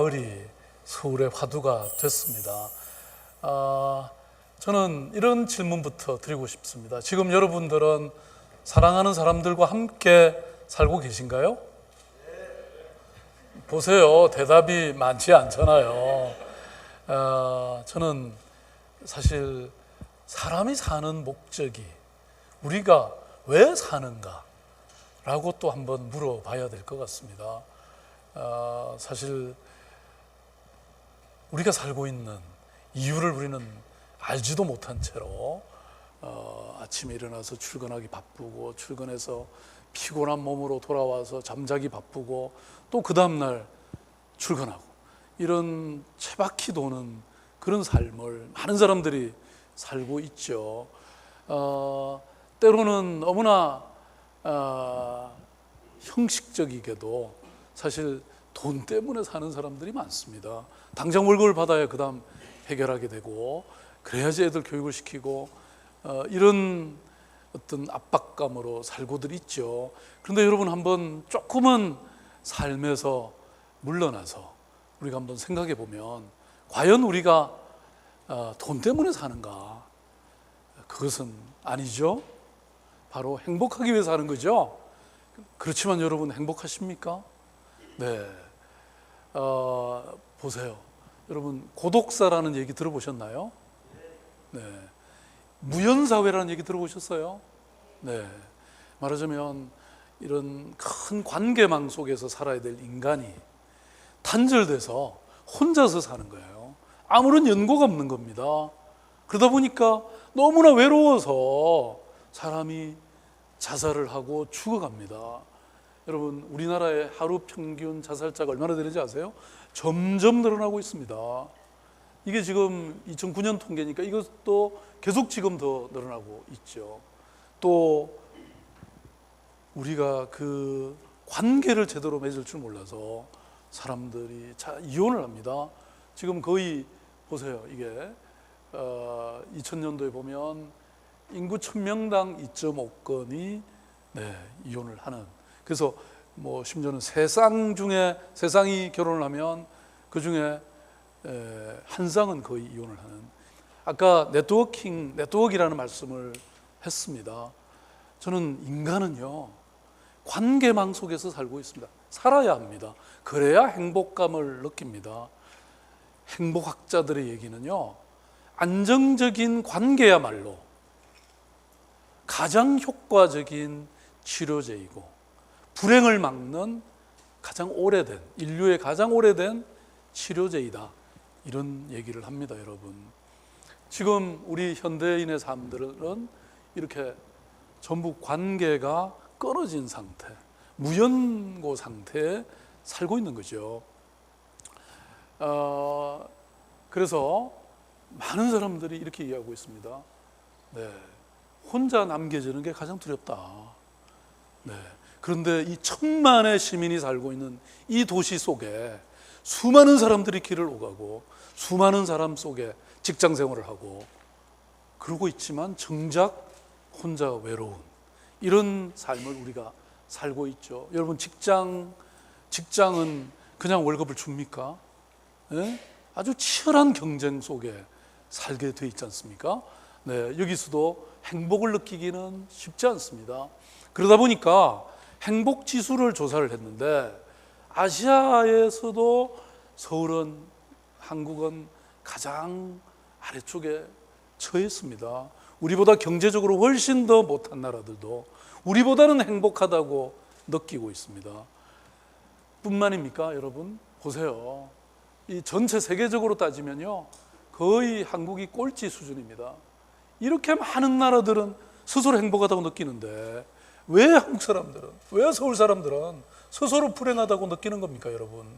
마을이 서울의 화두가 됐습니다. 저는 이런 질문부터 드리고 싶습니다. 지금 여러분들은 사랑하는 사람들과 함께 살고 계신가요? 보세요. 대답이 많지 않잖아요. 저는 사실 사람이 사는 목적이 우리가 왜 사는가 라고 또 한번 물어봐야 될 것 같습니다. 사실 우리가 살고 있는 이유를 우리는 알지도 못한 채로 아침에 일어나서 출근하기 바쁘고, 출근해서 피곤한 몸으로 돌아와서 잠자기 바쁘고, 또 그 다음날 출근하고, 이런 쳇바퀴 도는 그런 삶을 많은 사람들이 살고 있죠. 때로는 너무나 형식적이게도 사실 돈 때문에 사는 사람들이 많습니다. 당장 월급을 받아야 그 다음 해결하게 되고, 그래야지 애들 교육을 시키고, 이런 어떤 압박감으로 살고들 있죠. 그런데 여러분, 한번 조금은 삶에서 물러나서 우리가 한번 생각해 보면, 과연 우리가 돈 때문에 사는가? 그것은 아니죠. 바로 행복하기 위해서 사는 거죠. 그렇지만 여러분, 행복하십니까? 네. 보세요. 여러분, 고독사라는 얘기 들어보셨나요? 네. 무연사회라는 얘기 들어보셨어요? 네. 말하자면 이런 큰 관계망 속에서 살아야 될 인간이 단절돼서 혼자서 사는 거예요. 아무런 연고가 없는 겁니다. 그러다 보니까 너무나 외로워서 사람이 자살을 하고 죽어갑니다. 여러분, 우리나라의 하루 평균 자살자가 얼마나 되는지 아세요? 점점 늘어나고 있습니다. 이게 지금 2009년 통계니까 이것도 계속 지금 더 늘어나고 있죠. 또 우리가 그 관계를 제대로 맺을 줄 몰라서 사람들이 이혼을 합니다. 지금 거의 보세요. 이게 2000년도에 보면 인구 1000명당 2.5건이 이혼을 하는. 그래서 뭐 심지어는 세 쌍이 결혼을 하면 그 중에 한 쌍은 거의 이혼을 하는. 아까 네트워크라는 말씀을 했습니다. 저는 인간은요, 관계망 속에서 살고 있습니다. 살아야 합니다. 그래야 행복감을 느낍니다. 행복학자들의 얘기는요, 안정적인 관계야말로 가장 효과적인 치료제이고, 불행을 막는 인류의 가장 오래된 치료제이다, 이런 얘기를 합니다. 여러분, 지금 우리 현대인의 삶들은 이렇게 전부 관계가 끊어진 상태, 무연고 상태에 살고 있는 거죠. 그래서 많은 사람들이 이렇게 이해하고 있습니다. 네, 혼자 남겨지는 게 가장 두렵다. 네. 그런데 이 천만의 시민이 살고 있는 이 도시 속에 수많은 사람들이 길을 오가고, 수많은 사람 속에 직장 생활을 하고 그러고 있지만 정작 혼자 외로운 이런 삶을 우리가 살고 있죠. 여러분, 직장은 그냥 월급을 줍니까? 네? 아주 치열한 경쟁 속에 살게 돼 있지 않습니까? 네, 여기서도 행복을 느끼기는 쉽지 않습니다. 그러다 보니까 행복 지수를 조사를 했는데, 아시아에서도 서울은, 한국은 가장 아래쪽에 처해 있습니다. 우리보다 경제적으로 훨씬 더 못한 나라들도 우리보다는 행복하다고 느끼고 있습니다. 뿐만입니까? 여러분, 보세요. 이 전체 세계적으로 따지면요, 거의 한국이 꼴찌 수준입니다. 이렇게 많은 나라들은 스스로 행복하다고 느끼는데, 왜 한국 사람들은, 왜 서울 사람들은 스스로 불행하다고 느끼는 겁니까? 여러분,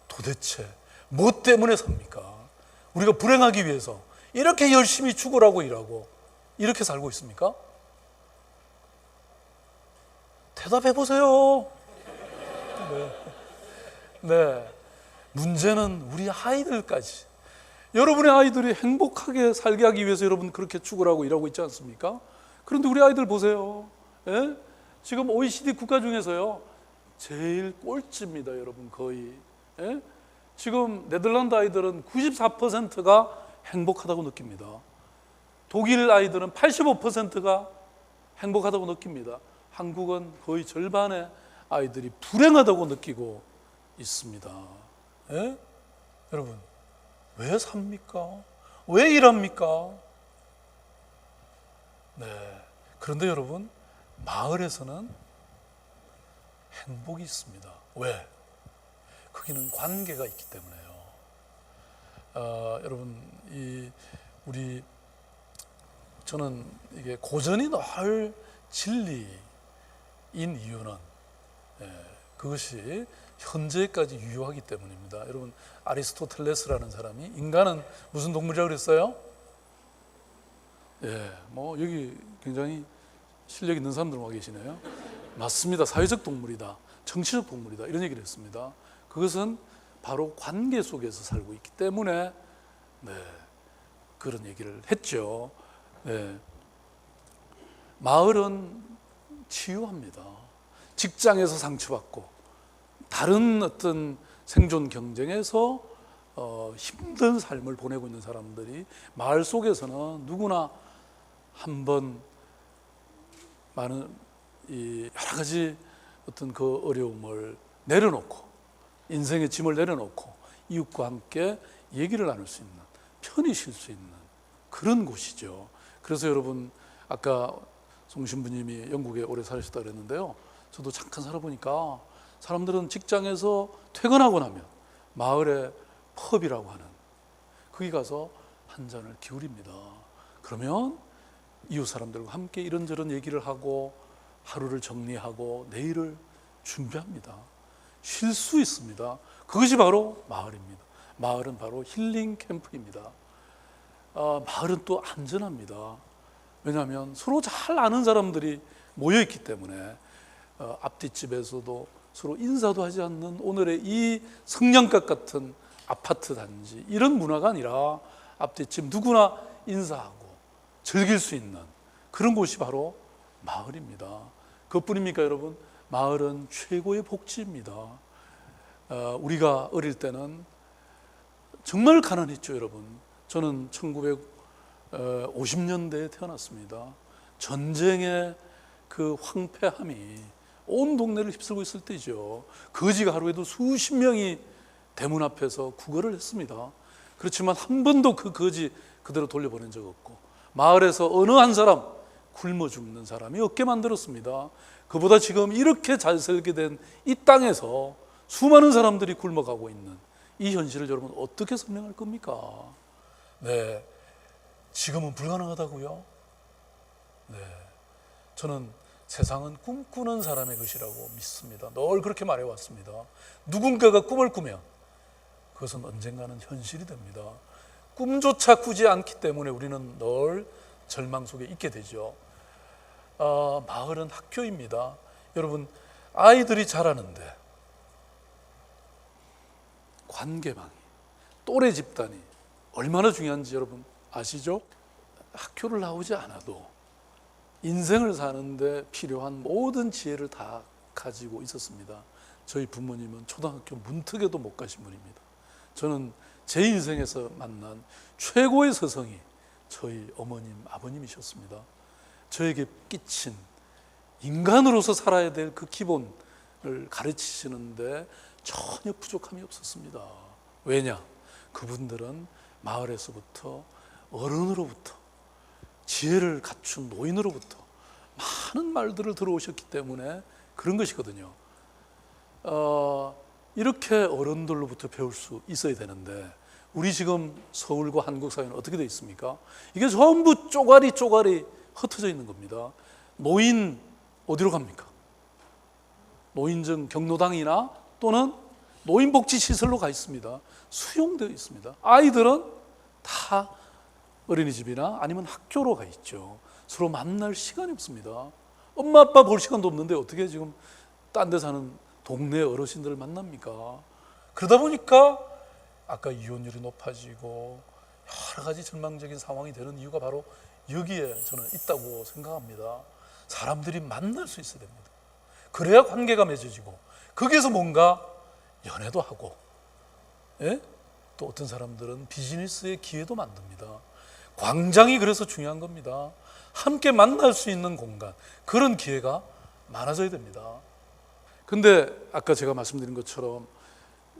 도대체 뭐 때문에 삽니까? 우리가 불행하기 위해서 이렇게 열심히 죽으라고 일하고 이렇게 살고 있습니까? 대답해 보세요. 네. 문제는 우리 아이들까지. 여러분의 아이들이 행복하게 살게 하기 위해서 여러분 그렇게 죽으라고 일하고 있지 않습니까? 그런데 우리 아이들 보세요. 예? 지금 OECD 국가 중에서요, 제일 꼴찌입니다. 여러분, 거의. 예? 지금 네덜란드 아이들은 94%가 행복하다고 느낍니다. 독일 아이들은 85%가 행복하다고 느낍니다. 한국은 거의 절반의 아이들이 불행하다고 느끼고 있습니다. 예? 여러분, 왜 삽니까? 왜 일합니까? 네. 그런데 여러분, 마을에서는 행복이 있습니다. 왜? 거기는 관계가 있기 때문에요. 여러분, 저는 이게 고전이 늘 진리인 이유는 그것이 현재까지 유효하기 때문입니다. 여러분, 아리스토텔레스라는 사람이 인간은 무슨 동물이라고 그랬어요? 여기 굉장히 실력 있는 사람들 와 계시네요. 맞습니다. 사회적 동물이다. 정치적 동물이다. 이런 얘기를 했습니다. 그것은 바로 관계 속에서 살고 있기 때문에 그런 얘기를 했죠. 마을은 치유합니다. 직장에서 상처받고 다른 어떤 생존 경쟁에서 힘든 삶을 보내고 있는 사람들이 마을 속에서는 누구나 한번 많은 여러 가지 어떤 그 어려움을 내려놓고 인생의 짐을 내려놓고 이웃과 함께 얘기를 나눌 수 있는, 편히 쉴 수 있는 그런 곳이죠. 그래서 여러분, 아까 송 신부님이 영국에 오래 사셨다고 그랬는데요, 저도 잠깐 살아보니까 사람들은 직장에서 퇴근하고 나면 마을에 펍이라고 하는 거기 가서 한 잔을 기울입니다. 그러면 이웃 사람들과 함께 이런저런 얘기를 하고 하루를 정리하고 내일을 준비합니다. 쉴 수 있습니다. 그것이 바로 마을입니다. 마을은 바로 힐링 캠프입니다. 마을은 또 안전합니다. 왜냐하면 서로 잘 아는 사람들이 모여있기 때문에 앞뒷집에서도 서로 인사도 하지 않는 오늘의 이 성냥갑 같은 아파트 단지, 이런 문화가 아니라 앞뒷집 누구나 인사하고 즐길 수 있는 그런 곳이 바로 마을입니다. 그것뿐입니까 여러분? 마을은 최고의 복지입니다. 우리가 어릴 때는 정말 가난했죠 여러분. 저는 1950년대에 태어났습니다. 전쟁의 그 황폐함이 온 동네를 휩쓸고 있을 때죠. 거지가 하루에도 수십 명이 대문 앞에서 구걸을 했습니다. 그렇지만 한 번도 그 거지 그대로 돌려보낸 적 없고, 마을에서 어느 한 사람 굶어 죽는 사람이 없게 만들었습니다. 그보다 지금 이렇게 잘 살게 된 이 땅에서 수많은 사람들이 굶어가고 있는 이 현실을 여러분 어떻게 설명할 겁니까? 네, 지금은 불가능하다고요? 네, 저는 세상은 꿈꾸는 사람의 것이라고 믿습니다. 늘 그렇게 말해왔습니다. 누군가가 꿈을 꾸면 그것은 언젠가는 현실이 됩니다. 꿈조차 꾸지 않기 때문에 우리는 늘 절망 속에 있게 되죠. 마을은 학교입니다. 여러분, 아이들이 자라는데 관계망이, 또래 집단이 얼마나 중요한지 여러분 아시죠? 학교를 나오지 않아도 인생을 사는데 필요한 모든 지혜를 다 가지고 있었습니다. 저희 부모님은 초등학교 문턱에도 못 가신 분입니다. 저는 제 인생에서 만난 최고의 스승이 저희 어머님, 아버님이셨습니다. 저에게 끼친 인간으로서 살아야 될 그 기본을 가르치시는데 전혀 부족함이 없었습니다. 왜냐? 그분들은 마을에서부터, 어른으로부터, 지혜를 갖춘 노인으로부터 많은 말들을 들어오셨기 때문에 그런 것이거든요. 이렇게 어른들로부터 배울 수 있어야 되는데 우리 지금 서울과 한국 사회는 어떻게 되어 있습니까? 이게 전부 쪼가리 흩어져 있는 겁니다. 노인 어디로 갑니까? 노인정 경로당이나 또는 노인복지시설로 가 있습니다. 수용되어 있습니다. 아이들은 다 어린이집이나 아니면 학교로 가 있죠. 서로 만날 시간이 없습니다. 엄마 아빠 볼 시간도 없는데 어떻게 지금 딴 데 사는 동네 어르신들을 만납니까? 그러다 보니까 아까 이혼율이 높아지고 여러 가지 절망적인 상황이 되는 이유가 바로 여기에 저는 있다고 생각합니다. 사람들이 만날 수 있어야 됩니다. 그래야 관계가 맺어지고 거기에서 뭔가 연애도 하고 예? 또 어떤 사람들은 비즈니스의 기회도 만듭니다. 광장이 그래서 중요한 겁니다. 함께 만날 수 있는 공간, 그런 기회가 많아져야 됩니다. 근데 아까 제가 말씀드린 것처럼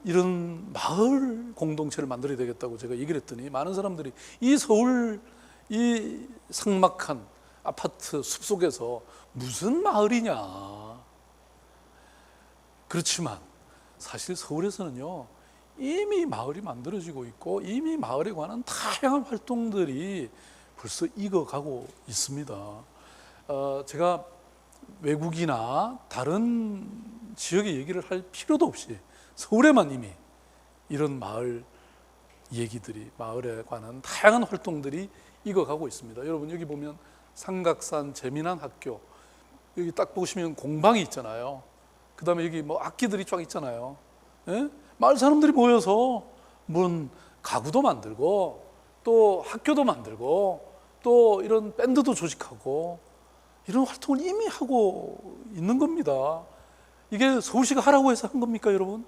이런 마을 공동체를 만들어야 되겠다고 제가 얘기를 했더니 많은 사람들이 이 서울 이 삭막한 아파트 숲속에서 무슨 마을이냐. 그렇지만 사실 서울에서는요, 이미 마을이 만들어지고 있고 이미 마을에 관한 다양한 활동들이 벌써 익어가고 있습니다. 제가 외국이나 다른 지역의 얘기를 할 필요도 없이 서울에만 이미 이런 마을 얘기들이, 마을에 관한 다양한 활동들이 익어가고 있습니다. 여러분, 여기 보면 삼각산 재미난 학교, 여기 딱 보시면 공방이 있잖아요. 그 다음에 여기 뭐 악기들이 쫙 있잖아요. 예? 마을 사람들이 모여서 뭔 가구도 만들고 또 학교도 만들고 또 이런 밴드도 조직하고 이런 활동을 이미 하고 있는 겁니다. 이게 서울시가 하라고 해서 한 겁니까, 여러분?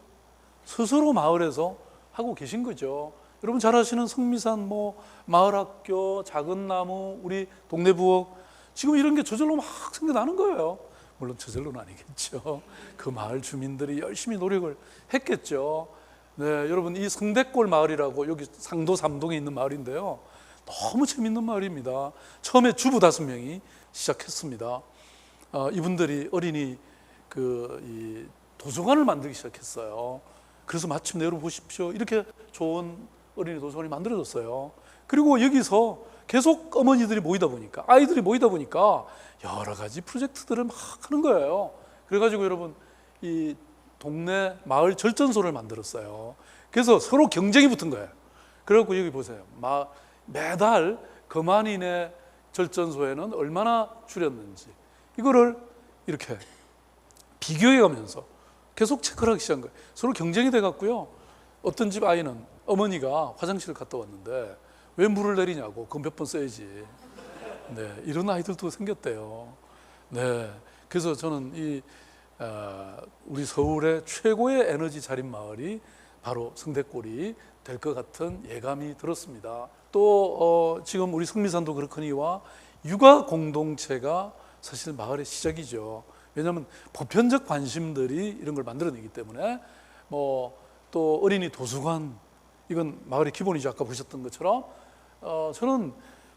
스스로 마을에서 하고 계신 거죠. 여러분 잘 아시는 성미산 뭐 마을학교, 작은 나무, 우리 동네 부엌, 지금 이런 게 저절로 막 생겨나는 거예요. 물론 저절로는 아니겠죠. 그 마을 주민들이 열심히 노력을 했겠죠. 네, 여러분 이 성대골 마을이라고 여기 상도 3동에 있는 마을인데요, 너무 재밌는 마을입니다. 처음에 주부 5명이 시작했습니다. 이분들이 어린이 이 도서관을 만들기 시작했어요. 그래서 마침내 여러분 보십시오, 이렇게 좋은 어린이 도서관이 만들어졌어요. 그리고 여기서 계속 어머니들이 모이다 보니까, 아이들이 모이다 보니까 여러 가지 프로젝트들을 막 하는 거예요. 그래가지고 여러분 이 동네 마을 절전소를 만들었어요. 그래서 서로 경쟁이 붙은 거예요. 그래갖고 여기 보세요, 매달 거만인의 절전소에는 얼마나 줄였는지 이거를 이렇게 비교해 가면서 계속 체크를 하기 시작한 거예요. 서로 경쟁이 돼 갖고요, 어떤 집 아이는 어머니가 화장실을 갔다 왔는데 왜 물을 내리냐고, 그건 몇 번 써야지. 네, 이런 아이들도 생겼대요. 네, 그래서 저는 우리 서울의 최고의 에너지 자립 마을이 바로 성대골이 될 것 같은 예감이 들었습니다. 또 지금 우리 성미산도 그렇거니와 육아 공동체가 사실 마을의 시작이죠. 왜냐하면 보편적 관심들이 이런 걸 만들어내기 때문에, 또 어린이 도서관, 이건 마을의 기본이죠. 아까 보셨던 것처럼 저는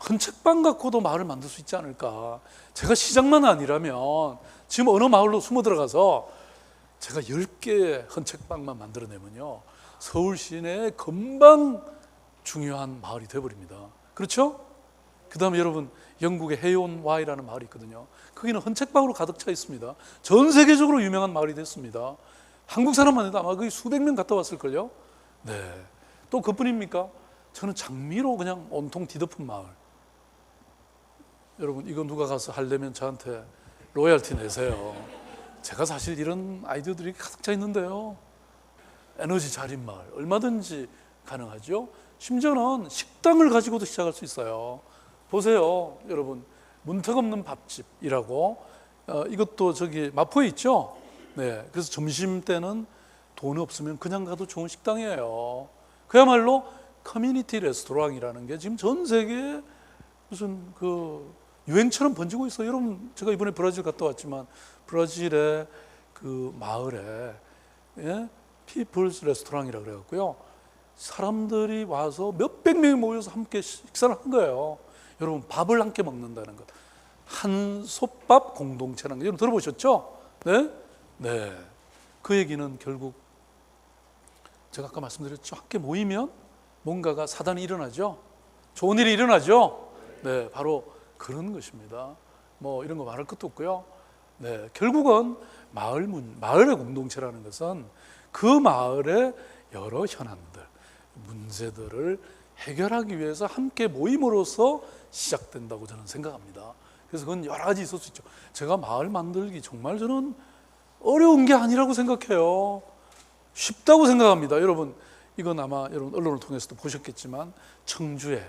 헌책방 갖고도 마을을 만들 수 있지 않을까. 제가 시장만 아니라면 지금 어느 마을로 숨어 들어가서 제가 10개의 헌책방만 만들어내면요, 서울 시내에 금방 중요한 마을이 되어버립니다. 그렇죠? 그 다음에 여러분, 영국의 해온 와이라는 마을이 있거든요. 거기는 헌책방으로 가득 차 있습니다. 전 세계적으로 유명한 마을이 됐습니다. 한국 사람만 해도 아마 거기 수백 명 갔다 왔을걸요. 네. 또 그뿐입니까? 저는 장미로 그냥 온통 뒤덮은 마을. 여러분, 이거 누가 가서 하려면 저한테 로열티 내세요. 제가 사실 이런 아이디어들이 가득 차 있는데요. 에너지 자립 마을, 얼마든지 가능하죠. 심지어는 식당을 가지고도 시작할 수 있어요. 보세요, 여러분, 문턱 없는 밥집이라고, 이것도 저기 마포에 있죠. 네, 그래서 점심 때는 돈 없으면 그냥 가도 좋은 식당이에요. 그야말로 커뮤니티 레스토랑이라는 게 지금 전 세계에 무슨 유행처럼 번지고 있어요. 여러분, 제가 이번에 브라질 갔다 왔지만 브라질의 그 마을에, 예? 피플스 레스토랑이라고 그래갖고요, 사람들이 와서 몇백 명이 모여서 함께 식사를 한 거예요. 여러분, 밥을 함께 먹는다는 것, 한솥밥 공동체라는 거 여러분 들어보셨죠? 네? 네. 그 얘기는 결국 제가 아까 말씀드렸죠. 함께 모이면 뭔가가 사단이 일어나죠. 좋은 일이 일어나죠. 네, 바로 그런 것입니다. 이런 거 말할 것도 없고요. 네, 결국은 마을의 공동체라는 것은 그 마을의 여러 현안들, 문제들을 해결하기 위해서 함께 모임으로써 시작된다고 저는 생각합니다. 그래서 그건 여러 가지 있을 수 있죠. 제가 마을 만들기 정말 저는 어려운 게 아니라고 생각해요. 쉽다고 생각합니다. 여러분, 이건 아마 여러분 언론을 통해서도 보셨겠지만 청주에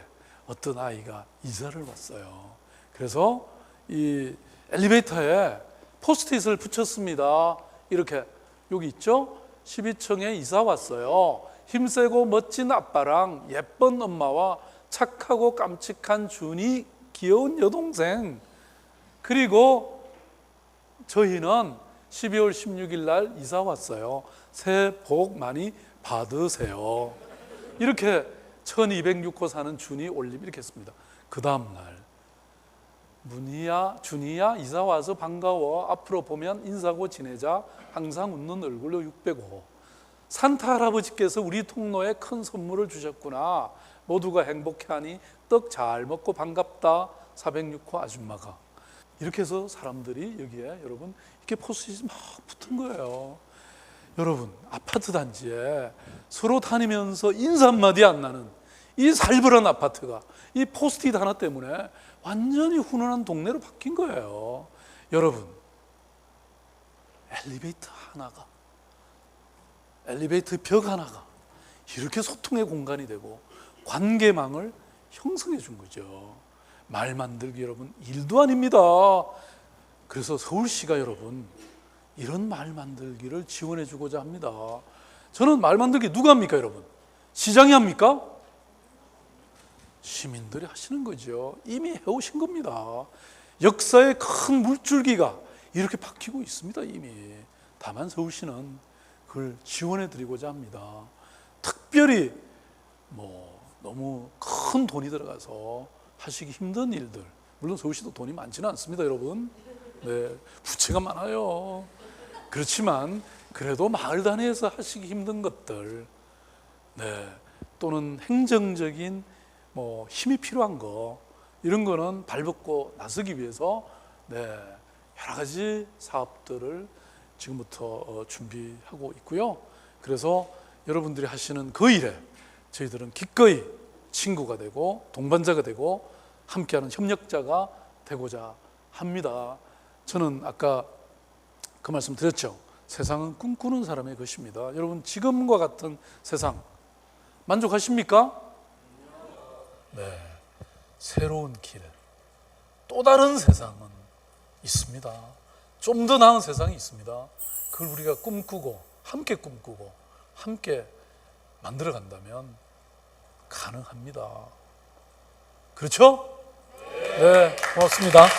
어떤 아이가 이사를 왔어요. 그래서 이 엘리베이터에 포스트잇을 붙였습니다. 이렇게, 여기 있죠? 12층에 이사 왔어요. 힘세고 멋진 아빠랑 예쁜 엄마와 착하고 깜찍한 준이 귀여운 여동생, 그리고 저희는 12월 16일 날 이사 왔어요. 새해 복 많이 받으세요. 이렇게 1206호 사는 준이 올림 이렇게 했습니다. 그 다음 날 문희야, 준이야, 이사 와서 반가워. 앞으로 보면 인사하고 지내자. 항상 웃는 얼굴로 605호. 산타 할아버지께서 우리 통로에 큰 선물을 주셨구나. 모두가 행복해하니 떡 잘 먹고 반갑다. 406호 아줌마가. 이렇게 해서 사람들이 여기에 여러분 이렇게 포스트잇이 막 붙은 거예요. 여러분, 아파트 단지에 서로 다니면서 인사 한마디 안 나는 이 살벌한 아파트가 이 포스트잇 하나 때문에 완전히 훈훈한 동네로 바뀐 거예요. 여러분, 엘리베이터 하나가, 엘리베이터 벽 하나가 이렇게 소통의 공간이 되고 관계망을 형성해 준 거죠. 말 만들기 여러분 일도 아닙니다. 그래서 서울시가 여러분 이런 말 만들기를 지원해 주고자 합니다. 저는 말 만들기 누가 합니까 여러분? 시장이 합니까? 시민들이 하시는 거죠. 이미 해오신 겁니다. 역사의 큰 물줄기가 이렇게 바뀌고 있습니다. 이미. 다만 서울시는 그걸 지원해 드리고자 합니다. 특별히 너무 큰 돈이 들어가서 하시기 힘든 일들, 물론 서울시도 돈이 많지는 않습니다 여러분. 네, 부채가 많아요. 그렇지만 그래도 마을 단위에서 하시기 힘든 것들, 네, 또는 행정적인 힘이 필요한 거, 이런 거는 발벗고 나서기 위해서 네, 여러 가지 사업들을 지금부터 준비하고 있고요. 그래서 여러분들이 하시는 그 일에 저희들은 기꺼이 친구가 되고 동반자가 되고 함께하는 협력자가 되고자 합니다. 저는 아까 그 말씀 드렸죠. 세상은 꿈꾸는 사람의 것입니다. 여러분, 지금과 같은 세상 만족하십니까? 네, 새로운 길, 또 다른 세상은 있습니다. 좀 더 나은 세상이 있습니다. 그걸 우리가 꿈꾸고 함께 만들어 간다면 가능합니다. 그렇죠? 네, 고맙습니다. 네.